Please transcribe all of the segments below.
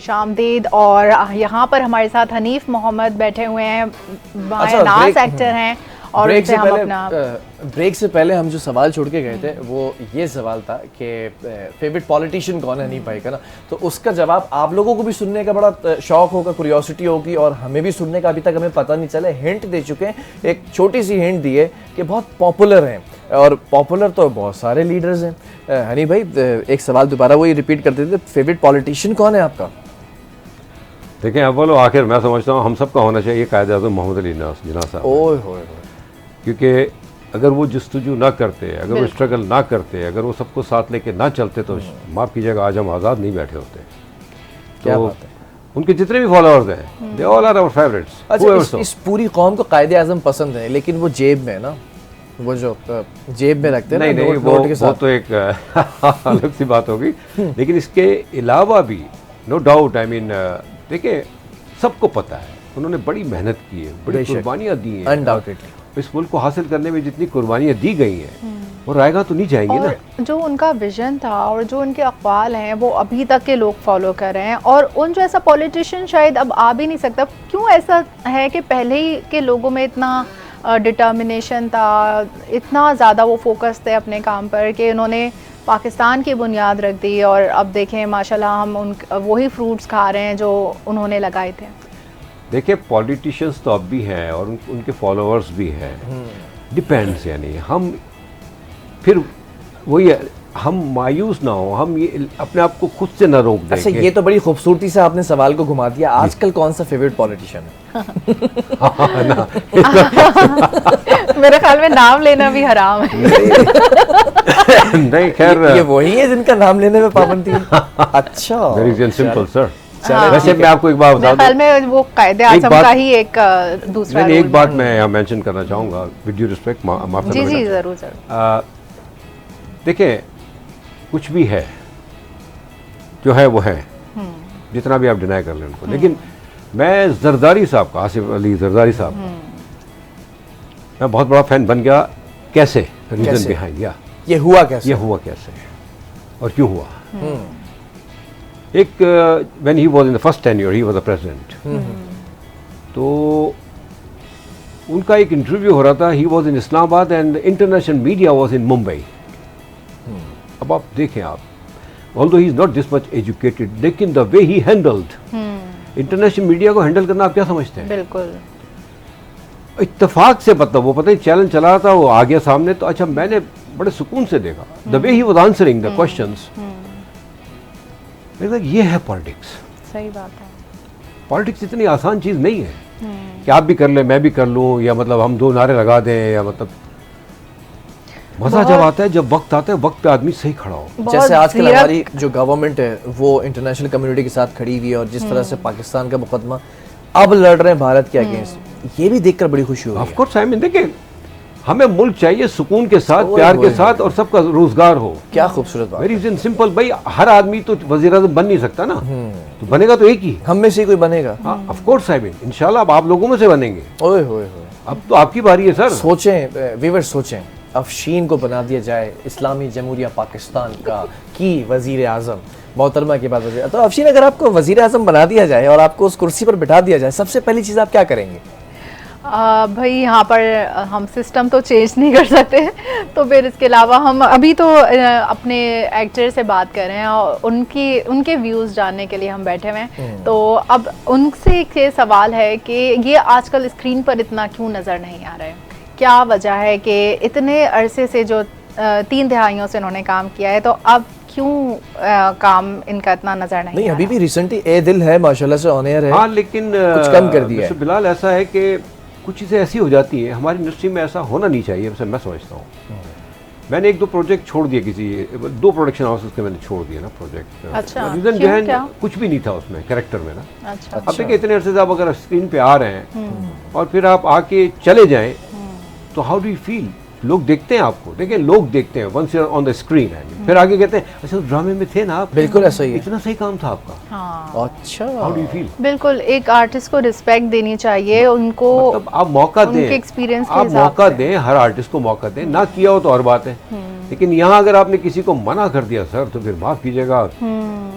खुशामदीद। और यहाँ पर हमारे साथ हनीफ मोहम्मद बैठे हुए हैं, नाज एक्टर हैं और उनसे हम अपना ब्रेक से पहले हम जो सवाल छोड़ के गए थे वो ये सवाल था कि फेवरेट पॉलिटिशियन कौन है हनीफ भाई का ना, तो उसका जवाब आप लोगों को भी सुनने का बड़ा शौक होगा, क्यूरियोसिटी होगी, और हमें भी सुनने का अभी तक हमें पता नहीं चला। हिंट दे चुके हैं, एक छोटी सी हिंट दी है कि बहुत पॉपुलर हैं, और पॉपुलर तो बहुत सारे लीडर्स हैं। हनीफ भाई एक सवाल दोबारा वही रिपीट करते थे, फेवरेट पॉलिटिशियन कौन है आपका? देखें अव्वल व आखिर मैं समझता हूँ हम सबका होना चाहिए कायद-ए-आज़म मोहम्मद अली जिन्ना साहब। ओए होए, क्योंकि अगर वो जस्तजू ना करते, अगर वो स्ट्रगल ना करते, अगर वो सबको साथ लेके ना चलते तो माफ़ कीजिएगा आज हम आज़ाद नहीं बैठे होते। क्या तो बात है। उनके जितने भी फॉलोअर्स हैं they all are our favourites. अच्छा, इस पूरी कौम को कायद-ए-आज़म पसंद है, लेकिन वो जेब में ना, वो जो जेब में रखते हैं नहीं, वो तो एक अलग सी बात होगी। लेकिन इसके अलावा भी नो डाउट, आई मीन देखिए सबको पता है उन्होंने बड़ी मेहनत की है, बड़ी कुर्बानियाँ दी हैं। अनडाउटेडली इस मुल्क को हासिल करने में जितनी कुर्बानियाँ दी गई हैं वो रायगा तो नहीं जाएंगी ना। जो उनका विजन था और जो उनके अक़वाल हैं वो अभी तक के लोग फॉलो कर रहे हैं, और उन जैसा पॉलिटिशियन शायद अब आ भी नहीं सकता। क्यों ऐसा है कि पहले ही के लोगों में इतना डिटर्मिनेशन था, इतना ज़्यादा वो फोकस थे अपने काम पर कि उन्होंने पाकिस्तान की बुनियाद रख दी, और अब देखें माशाल्लाह हम वही फ्रूट्स खा रहे हैं जो उन्होंने लगाए थे। देखिए पॉलिटिशियंस तो अब भी हैं और उनके फॉलोअर्स भी हैं, डिपेंड्स। यानी हम फिर वही हम मायूस ना हो, हम ये अपने आप को खुद से ना रोक दें। अच्छा, ये तो बड़ी खूबसूरती से आपने सवाल को घुमा दिया। आजकल कौन सा फेवरेट पॉलिटिशियन है? मेरे ख्याल में नाम लेना भी हराम है। नहीं खैर ये वही है जिनका नाम लेने में पाबंदी है। अच्छा, वेरी सिंपल सर। वैसे मैं आपको एक बात बता दूं, में वो कायदे-आज़म का ही एक दूसरा एक बात मैं यहाँ मेंशन करना चाहूँगा विद ड्यू रिस्पेक्ट, माफ करना। जी जरूर। देखिए कुछ भी है जो है वो है, जितना भी आप डिनाई कर लें उनको। लेकिन मैं जरदारी साहब का, आसिफ अली जरदारी साहब का मैं बहुत बड़ा फैन बन गया। कैसे? रीजन बिहाइंड या ये हुआ कैसे और क्यों हुआ। एक when he was in the first tenure he was the president, तो उनका एक इंटरव्यू हो रहा था। He was in Islamabad and international media was in Mumbai. अब आप देखें, आप although he is not this much educated, लेकिन the way he handled international media को हैंडल करना आप क्या समझते हैं? बिल्कुल इत्तेफाक से, मतलब वो पता नहीं चैलेंज चला रहा था, वो आ गया सामने, तो अच्छा मैंने बड़े सुकून से देखा the way he was answering the questions. ये है पॉलिटिक्स। सही बात है। पॉलिटिक्स इतनी आसान चीज नहीं है कि आप भी कर ले मैं भी कर लूं, या मतलब हम दो नारे लगा दें, या मतलब मजा जब आता है, जब वक्त आता है, वक्त पे आदमी सही खड़ा हो। जैसे आजकल हमारी जो गवर्नमेंट है वो इंटरनेशनल कम्युनिटी के साथ खड़ी हुई है, और जिस तरह से पाकिस्तान का मुकदमा अब लड़ रहे हैं भारत के अगेंस्ट, ये भी देखकर बड़ी खुशी हुई। ऑफ कोर्स आई मीन देखिए हमें मुल्क चाहिए सुकून के साथ, प्यार के साथ, और सबका रोजगार हो। क्या खूबसूरत बात। वेरी सिंपल भाई, हर आदमी तो वज़ीर-ए-आज़म बन नहीं सकता ना, तो बनेगा तो एक ही, हम में से कोई बनेगा। ऑफ कोर्स आई मीन इंशाल्लाह अब आप लोगों में से बनेंगे। ओए होए, अब तो आपकी बारी है सर। सोचें व्यूअर्स, सोचें अफशीन को बना दिया जाए इस्लामी जमहूरिया पाकिस्तान का की वज़ीर आज़म, मोहतरमा के बाद वज़ीर। तो अफशीन, अगर आपको वज़ीर आज़म बना दिया जाए और आपको उस कुर्सी पर बिठा दिया जाए, सबसे पहली चीज़ आप क्या करेंगे? भाई यहाँ पर हम सिस्टम तो चेंज नहीं कर सकते, तो फिर इसके अलावा हम अभी तो अपने एक्टर से बात कर रहे हैं और उनके व्यूज़ जानने के लिए हम बैठे हुए हैं। तो अब उनसे एक सवाल है कि ये आजकल स्क्रीन पर इतना क्यों नज़र नहीं आ रहा है? क्या वजह है कि इतने अरसे से, जो 3 दहाइयों से इन्होंने काम किया है, तो अब क्यों काम इनका इतना नज़र नहीं अभी भी रिसेंटली ए दिल है माशाल्लाह से ऑन एयर है। हाँ, लेकिन कुछ कम कर दिया है बिलाल। ऐसा है कि कुछ चीज़ें ऐसी हो जाती हैं हमारी इंडस्ट्री में, ऐसा होना नहीं चाहिए, वैसे मैं समझता हूँ। मैंने 1-2 प्रोजेक्ट छोड़ दिए, 2 प्रोडक्शन हाउसेस के मैंने छोड़ दिए ना प्रोजेक्ट। अच्छा, रीज़न जो है कुछ भी नहीं था उसमें कैरेक्टर में ना। अच्छा, अब देखिए इतने अरसे से आप अगर स्क्रीन पे आ रहे हैं और फिर आप आके चले जाएं, तो हाउ डू यू फील? लोग देखते हैं आपको, देखिए लोग देखते हैं once you are on the screen है, फिर आगे कहते हैं अच्छा ड्रामे में थे ना आप। बिल्कुल ऐसा ही है, इतना सही काम था आपका। हाँ। अच्छा, हाउ डू यू फील? बिल्कुल, एक आर्टिस्ट को रिस्पेक्ट देनी चाहिए, उनको मतलब आप मौका दें, एक्सपीरियंस आप मौका दें, हर आर्टिस्ट को मौका दें। ना किया हो तो और बात है, लेकिन यहाँ अगर आपने किसी को मना कर दिया सर, तो फिर माफ कीजिएगा,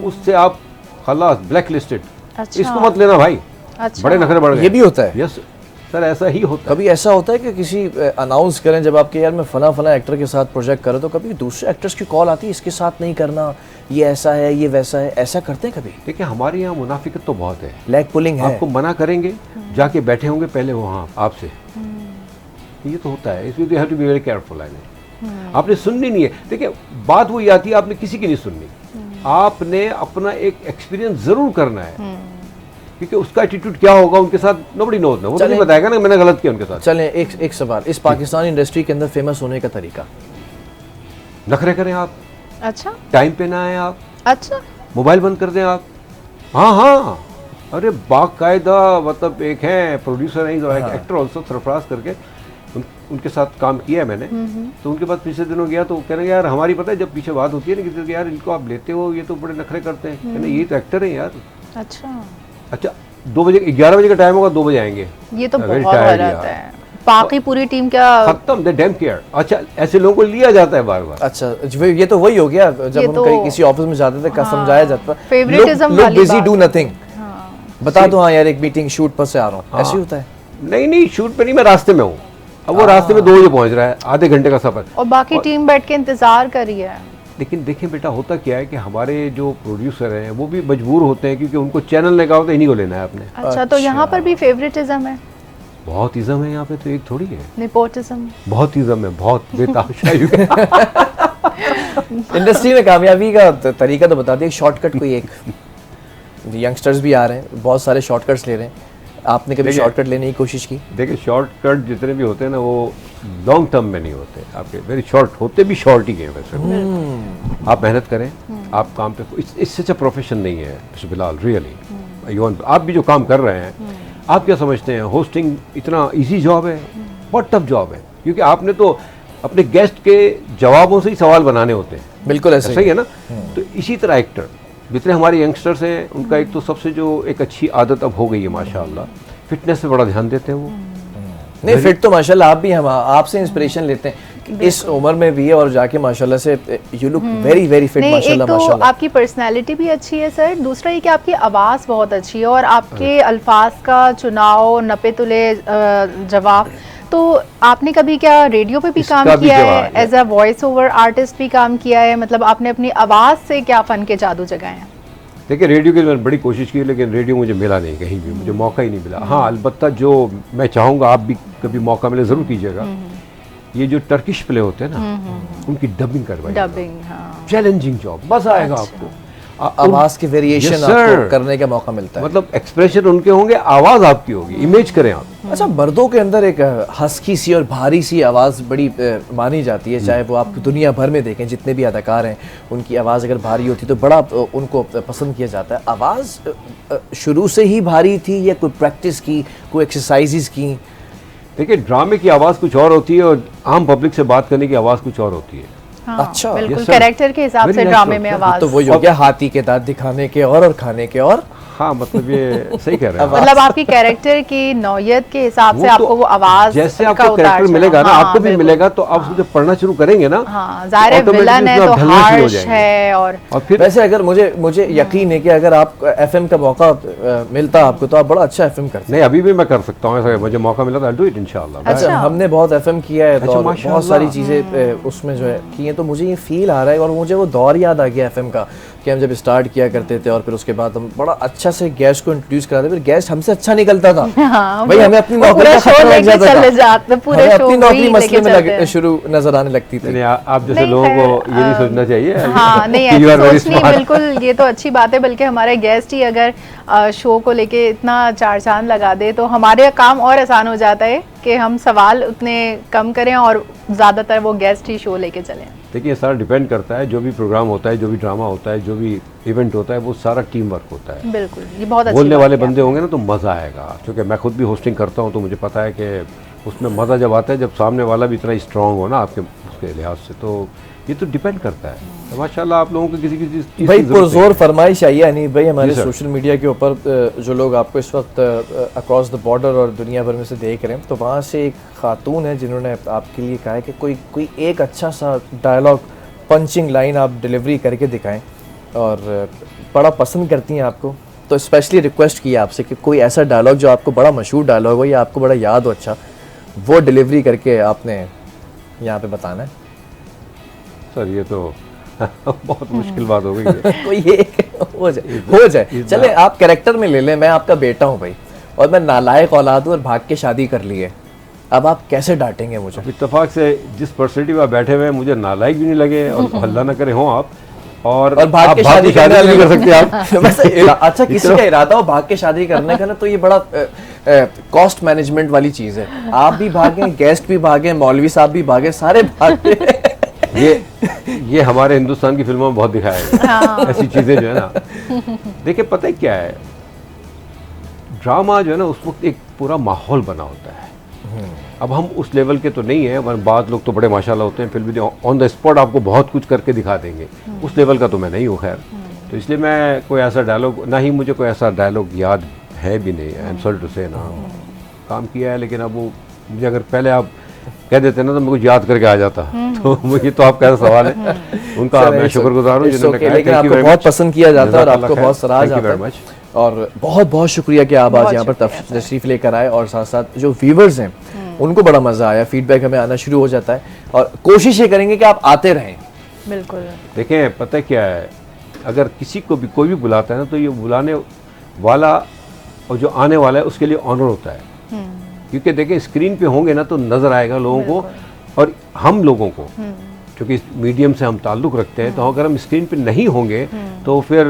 उससे आप खलास ब्लैक लिस्टेड, अच्छा। इसको मत लेना भाई। अच्छा। बड़े नखरे बढ़ गए। ये भी होता है? यस सर, ऐसा ही होता है। कभी ऐसा होता है कि किसी अनाउंस करें जब आपके यार मैं फला एक्टर के साथ प्रोजेक्ट करूँ, तो कभी दूसरे एक्टर्स की कॉल आती है इसके साथ नहीं करना, ये ऐसा है ये वैसा है, ऐसा करते हैं कभी? देखिए हमारे यहाँ मुनाफिकत तो बहुत है, लेग पुलिंग है। आपको मना करेंगे, जाके बैठे होंगे पहले वहाँ आपसे, ये तो होता है। इसलिए you have to be very careful. आपने सुननी नहीं है। देखिए बात वही आती है, आपने किसी की नहीं सुननी, आपने अपना एक एक्सपीरियंस जरूर करना है, क्योंकि उसका एटीट्यूड क्या होगा उनके साथ नोबडी नोज ना, वो नहीं बताएगा ना मैंने गलत किया उनके साथ। चलें एक सवाल, इस पाकिस्तानी इंडस्ट्री के अंदर फेमस होने का तरीका? नखरे करें आप, अच्छा टाइम पे ना आए आप, अच्छा, मोबाइल बंद कर दें आप। हाँ हाँ, अरे बाकायदा मतलब एक है प्रोड्यूसर है, एक एक्टर ऑल्सो, सरफराज करके, उनके साथ काम किया है मैंने। तो उनके पास पिछले दिनों गया तो कह रहे यार हमारी पता है जब पीछे बात होती है ना कि यार इनको आप लेते हो, ये तो बड़े नखरे करते हैं। कहना ये तो एक्टर है यार। अच्छा 2 बजे, 11 बजे का टाइम होगा, 2 बजे आएंगे। ये तो बहुत गलत है। बाकी पूरी टीम क्या खत्म, दे डैम केयर। अच्छा ऐसे लोगों को लिया जाता है बार बार। अच्छा ये तो वही हो गया जब हम कहीं किसी ऑफिस में जाते थे, समझाया जाता था फेवरेटिज्म वाली बिजी बात। डू नथिंग, बता दो हाँ यार एक मीटिंग शूट पर से आ रहा हूँ, ऐसे होता है? नहीं शूट पे नहीं, मैं रास्ते में हूँ। अब वो रास्ते में 2 बजे पहुंच रहा है, आधे घंटे का सफर, और बाकी टीम बैठ के इंतजार कर रही है। लेकिन देखें बेटा होता क्या है कि हमारे जो प्रोड्यूसर हैं वो भी मजबूर होते हैं, क्योंकि उनको चैनल ने कहा होता है इन्हीं को लेना है आपने। अच्छा तो यहाँ पर भी फेवरेटिज्म है? बहुत इज़्म है यहाँ पे, तो एक थोड़ी है। नेपोटिज्म बहुत इज़्म है, बहुत बेताशाही है। इंडस्ट्री में कामयाबी का तरीका तो बता दिया, शॉर्टकट कोई एक। यंगस्टर्स भी आ रहे हैं, बहुत सारे शॉर्टकट्स ले रहे हैं, आपने कभी शॉर्टकट लेने की कोशिश की? देखिए शॉर्टकट जितने भी होते हैं ना वो लॉन्ग टर्म में नहीं होते, आपके वेरी शॉर्ट होते भी शॉर्ट ही हैं वैसे। आप मेहनत करें, आप काम पे, इससे अच्छा प्रोफेशन नहीं है बिलाल, रियली। आप भी जो काम कर रहे हैं, आप क्या समझते हैं होस्टिंग इतना इजी जॉब है? बहुत टफ जॉब है, क्योंकि आपने तो अपने गेस्ट के जवाबों से ही सवाल बनाने होते हैं। बिल्कुल ऐसा ही है ना। तो इसी तरह एक्टर जितने हमारे यंगस्टर्स हैं उनका एक तो सबसे जो एक अच्छी आदत अब हो गई है माशाल्लाह, फिटनेस पे बड़ा ध्यान देते हैं वो। नहीं फिट तो माशाल्लाह आप भी, हम आपसे इंस्पिरेशन लेते हैं कि इस उम्र में भी है और जाके माशाल्लाह से you look very very fit माशाल्लाह। एक तो आपकी पर्सनालिटी भी अच्छी है सर, दूसरा ये कि आपकी आवाज़ बहुत अच्छी है और आपके अल्फाज का चुनाव, नपे तुले जवाब। तो आपने कभी क्या रेडियो पे भी काम किया है, as a voice over artist भी काम किया है? मतलब आपने अपनी आवाज़ से क्या फ़न के जादू जगाए हैं? देखिए रेडियो की मैंने बड़ी कोशिश की, लेकिन रेडियो मुझे मिला नहीं कहीं भी, मुझे मौका ही नहीं मिला। हाँ अलबत्ता जो मैं चाहूँगा आप भी कभी मौका मिले ज़रूर कीजिएगा, ये जो टर्किश प्ले होते हैं ना उनकी डबिंग करवाइए। डबिंग, हाँ, चैलेंजिंग जॉब, मज़ा आएगा आपको। आवाज़ के वेरिएशन आपको करने का मौका मिलता है, मतलब एक्सप्रेशन उनके होंगे, आवाज़ आपकी होगी, इमेज करें आप। अच्छा मर्दों के अंदर एक हस्की सी और भारी सी आवाज़ बड़ी मानी जाती है, चाहे वो आप दुनिया भर में देखें, जितने भी अदाकार हैं उनकी आवाज़ अगर भारी होती तो बड़ा उनको पसंद किया जाता है। आवाज़ शुरू से ही भारी थी या कोई प्रैक्टिस की, कोई एक्सरसाइजेस की? देखिए ड्रामे की आवाज़ कुछ और होती है और आम पब्लिक से बात करने की आवाज़ कुछ और होती है। हाँ, अच्छा, बिल्कुल yes, sir. कैरेक्टर के हिसाब से ड्रामे में आवाज़। तो वही हो गया हाथी के दांत दिखाने के और खाने के और। हाँ मतलब ये सही कह रहे हैं। मतलब आपकी कैरेक्टर की नौयत के हिसाब से आपको वो आवाज जैसे आपको कैरेक्टर मिलेगा ना, आपको भी मिलेगा, तो आप उसको पढ़ना शुरू करेंगे ना। हाँ, जाहिर है विलन है तो हार्श है। और फिर वैसे अगर मुझे यकीन है कि अगर आप एफएम का मौका मिलता आपको तो आप बड़ा अच्छा एफएम करते। नहीं अभी भी मैं कर सकता हूँ, ऐसा मुझे मौका मिला तो आई डू इट इंशाल्लाह। अच्छा हमने बहुत एफएम किया है तो बहुत सारी चीजें उसमें जो है की हैं, तो मुझे ये फील आ रहा है और मुझे वो दौर याद आ गया एफएम का कि हम जब स्टार्ट किया करते थे और फिर उसके बाद हम बड़ा अच्छा से गेस्ट को इंट्रोड्यूस कराते, फिर गेस्ट हमसे अच्छा निकलता था। हाँ, भाई हमें अपनी नौकरी का खतरा लग जाता था, हमें अपनी नौकरी मसले में शुरू नजर आने लगती थी। आप जैसे लोगों को ये नहीं सोचना चाहिए। हाँ नहीं ऐसी सोच नहीं, बिल्कुल ये तो अच्छी बात है। बल्कि हमारे गेस्ट ही अगर शो को लेके इतना चार चांद लगा दे तो हमारे काम और आसान हो जाता है कि हम सवाल उतने कम करें और ज़्यादातर वो गेस्ट ही शो लेके चलें। देखिए सारा डिपेंड करता है, जो भी प्रोग्राम होता है, जो भी ड्रामा होता है, जो भी इवेंट होता है, वो सारा टीम वर्क होता है। बिल्कुल, ये बहुत अच्छी बोलने वाले बंदे होंगे ना तो मज़ा आएगा। क्योंकि मैं खुद भी होस्टिंग करता हूँ तो मुझे पता है कि उसमें मज़ा जब आता है जब सामने वाला भी इतना स्ट्रांग हो ना आपके उसके लिहाज से, तो ये तो डिपेंड करता है। तो माशाल्लाह आप लोगों को किसी चीज़ भाई पुरजोर फरमाइश आई है नहीं भाई हमारे सोशल मीडिया के ऊपर, जो लोग आपको इस वक्त अक्रॉस द बॉर्डर और दुनिया भर में से देख रहे हैं, तो वहाँ से एक खातून है जिन्होंने आपके लिए कहा है कि कोई एक अच्छा सा डायलॉग पंचिंग लाइन आप डिलीवरी करके दिखाएं। और बड़ा पसंद करती हैं आपको, तो स्पेशली रिक्वेस्ट की है आपसे कि कोई ऐसा डायलॉग जो आपको बड़ा मशहूर डायलॉग हो या आपको बड़ा याद हो अच्छा, वो डिलीवरी करके आपने यहाँ पे बताना है। सर ये तो बहुत मुश्किल बात हो गई है। कोई एक हो जाए चले, आप कैरेक्टर में ले लें, मैं आपका बेटा हूँ भाई और मैं नालायक औलाद हूँ और भाग के शादी कर ली है, अब आप कैसे डांटेंगे मुझे? इत्तेफाक से जिस पर्सनैलिटी में आप बैठे हुए हैं मुझे नालायक भी नहीं लगे और हल्ला ना करे हो आप, और भाग के शादी नहीं कर सकते आप। वैसे अच्छा किसी का इरादा हो भाग के शादी करने का ना, तो ये बड़ा कॉस्ट मैनेजमेंट वाली चीज है। आप भी भागे, गेस्ट भी भागे, मौलवी साहब भी भागे, सारे भागे। ये हमारे हिंदुस्तान की फिल्मों में बहुत दिखाया है ऐसी चीजें जो है ना। देखिए पता है क्या है, ड्रामा जो है ना उस वक्त एक पूरा माहौल बना होता है। अब हम उस लेवल के तो नहीं है, बाद लोग तो बड़े माशाल्लाह होते हैं, फिर भी ऑन द स्पॉट आपको बहुत कुछ करके दिखा देंगे, उस लेवल का तो मैं नहीं हूँ खैर। तो इसलिए मैं कोई ऐसा डायलॉग, ना ही मुझे कोई ऐसा डायलॉग याद है भी नहीं। आई एम सॉरी टू से, ना काम किया है, लेकिन अब वो मुझे अगर पहले आप कह देते ना तो मैं कुछ याद करके आ जाता। तो मुझे तो आप कैसा सवाल है, उनका मैं शुक्रगुजार हूँ जिन्होंने कहा। लेकिन आपको बहुत पसंद किया जाता है और आपको बहुत सराहा जाता है, और बहुत बहुत शुक्रिया कि आप आज यहाँ पर तशरीफ लेकर आए, और साथ साथ जो व्यूवर्स हैं उनको बड़ा मजा आया, फीडबैक हमें आना शुरू हो जाता है, और कोशिश ये करेंगे कि आप आते रहें। बिल्कुल। देखें पता क्या है, अगर किसी को भी कोई भी बुलाता है ना तो ये बुलाने वाला और जो आने वाला है उसके लिए ऑनर होता है, क्योंकि देखें स्क्रीन पे होंगे ना तो नज़र आएगा लोगों को, और हम लोगों को क्योंकि मीडियम से हम ताल्लुक़ रखते हैं, तो अगर हम स्क्रीन पे नहीं होंगे तो फिर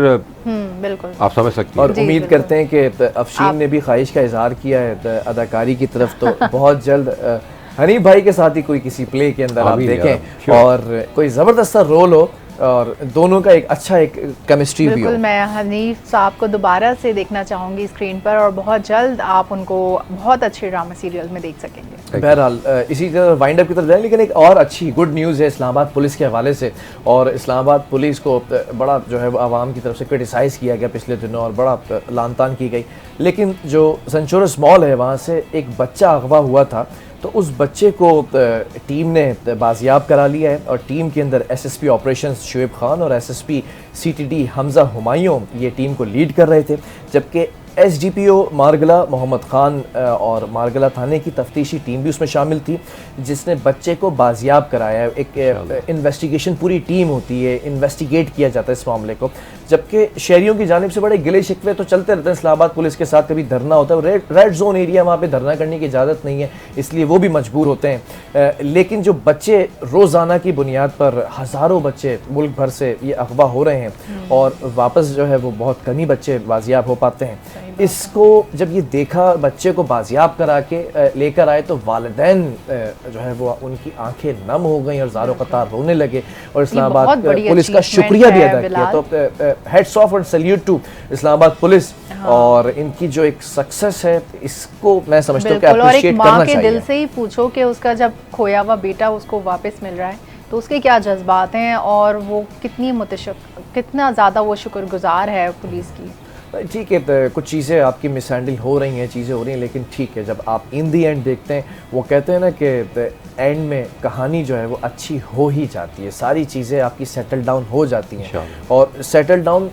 बिल्कुल आप समझ सकते हैं। और उम्मीद करते हैं कि अफशीन ने भी ख्वाहिश का इजहार किया है अदाकारी की तरफ, तो बहुत जल्द हनीफ भाई के साथ ही कोई किसी प्ले के अंदर आप देखें और कोई ज़बरदस्त सा रोल हो और दोनों का एक अच्छा एक केमिस्ट्री भी हो। बिल्कुल, मैं हनीफ साहब को दोबारा से देखना चाहूँगी स्क्रीन पर, और बहुत जल्द आप उनको बहुत अच्छे ड्रामा सीरियल में देख सकेंगे। बहरहाल इसी तरह वाइंड अप की तरफ जाएं, लेकिन एक और अच्छी गुड न्यूज़ है इस्लामाबाद पुलिस के हवाले से, और इस्लामाबाद पुलिस को बड़ा जो है आवाम की तरफ से क्रिटिसाइज़ किया गया पिछले दिनों और बड़ा लानतान की गई, लेकिन जो सेंचुरस मॉल है वहाँ से एक बच्चा अगवा हुआ था, तो उस बच्चे को टीम ने बाजियाब करा लिया है, और टीम के अंदर एसएसपी ऑपरेशंस शुएब खान और एसएसपी सीटीडी हमजा हुमायूं ये टीम को लीड कर रहे थे, जबकि एसडीपीओ मारगला मोहम्मद खान और मारगला थाने की तफ्तीशी टीम भी उसमें शामिल थी, जिसने बच्चे को बाजियाब कराया है। एक इन्वेस्टिगेशन पूरी टीम होती है, इन्वेस्टिगेट किया जाता है इस मामले को, जबकि शहरियों की जानिब से बड़े गिले शिकवे तो चलते रहते हैं इस्लामाबाद पुलिस के साथ। कभी धरना होता है, रेड जोन एरिया, वहाँ पे धरना करने की इजाज़त नहीं है, इसलिए वो भी मजबूर होते हैं, लेकिन जो बच्चे रोज़ाना की बुनियाद पर हज़ारों बच्चे मुल्क भर से ये अगवा हो रहे हैं, और वापस जो है वो बहुत कम ही बच्चे बाजियाब हो पाते हैं। इसको जब ये देखा, बच्चे को बाजियाब करा के लेकर आए, तो वालिदैन जो है वो उनकी आंखें नम हो गई और ज़ारो कतार रोने लगे, और इस्लामाबाद पुलिस का शुक्रिया भी अदा किया। तो हेड्स ऑफ और सैल्यूट टू इस्लामाबाद पुलिस, और इनकी जो एक सक्सेस है इसको मैं समझता हूँ कि अप्रिशिएट करना चाहिए। दिल से ही पूछो कि उसका जब खोया हुआ बेटा उसको वापस मिल रहा है तो उसके क्या जज्बात हैं, और वो कितना ज़्यादा वो शुक्रगुजार है पुलिस की। ठीक है, कुछ चीज़ें आपकी मिस हैंडल हो रही हैं, चीज़ें हो रही हैं, लेकिन ठीक है, जब आप इन दी एंड देखते हैं, वो कहते हैं ना कि एंड में कहानी जो है वो अच्छी हो ही जाती है, सारी चीज़ें आपकी सेटल डाउन हो जाती हैं, और सेटल डाउन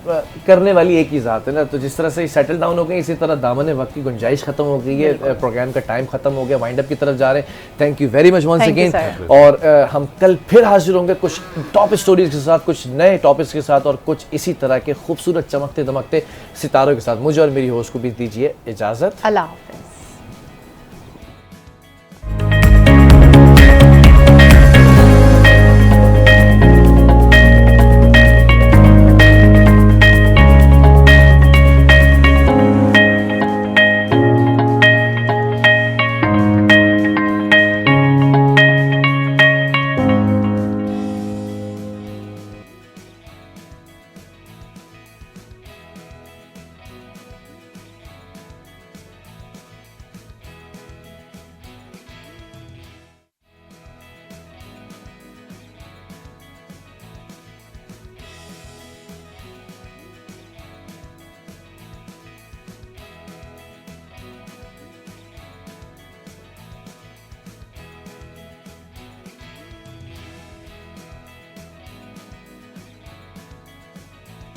करने वाली एक ही ज़ात है ना। तो जिस तरह से सेटल डाउन हो गई, इसी तरह दामन वक्त की गुंजाइश ख़त्म हो गई है, प्रोग्राम का टाइम ख़त्म हो गया, वाइंड अप की तरफ जा रहे हैं। Thank you very much once again, और हम कल फिर हाजिर होंगे कुछ टॉप स्टोरीज के साथ, कुछ नए टॉपिक्स के साथ, और कुछ इसी तरह के खूबसूरत चमकते दमकते सितारों के साथ। मुझे और मेरी होस्ट को भी दीजिए इजाज़त। अल्लाह हाफ़िज़।